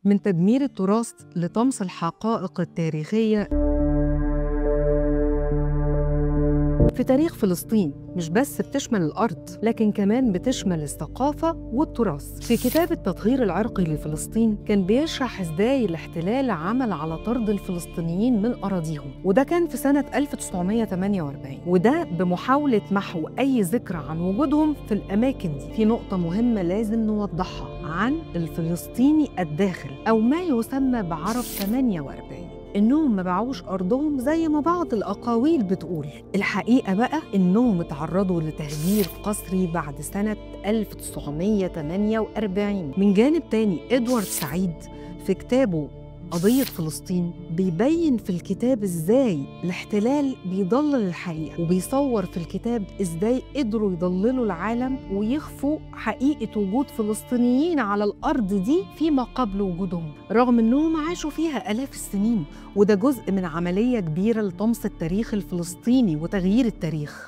من تدمير التراث لطمس الحقائق التاريخية في تاريخ فلسطين، مش بس بتشمل الأرض لكن كمان بتشمل الثقافة والتراث. في كتاب التطهير العرقي لفلسطين كان بيشرح إزاي الاحتلال عمل على طرد الفلسطينيين من أراضيهم، وده كان في سنة 1948، وده بمحاولة محو أي ذكرى عن وجودهم في الأماكن دي. في نقطة مهمة لازم نوضحها عن الفلسطيني الداخل أو ما يسمى بعرب 48، إنهم ما باعوش أرضهم زي ما بعض الأقاويل بتقول. الحقيقة بقى إنهم اتعرضوا لتهجير قسري بعد سنة 1948. من جانب تاني، إدوارد سعيد في كتابه قضية فلسطين بيبين في الكتاب إزاي الاحتلال بيضلل الحقيقة، وبيصور في الكتاب إزاي قدروا يضللوا العالم ويخفوا حقيقة وجود فلسطينيين على الأرض دي فيما قبل وجودهم، رغم إنهم عاشوا فيها آلاف السنين. وده جزء من عملية كبيرة لطمس التاريخ الفلسطيني وتغيير التاريخ.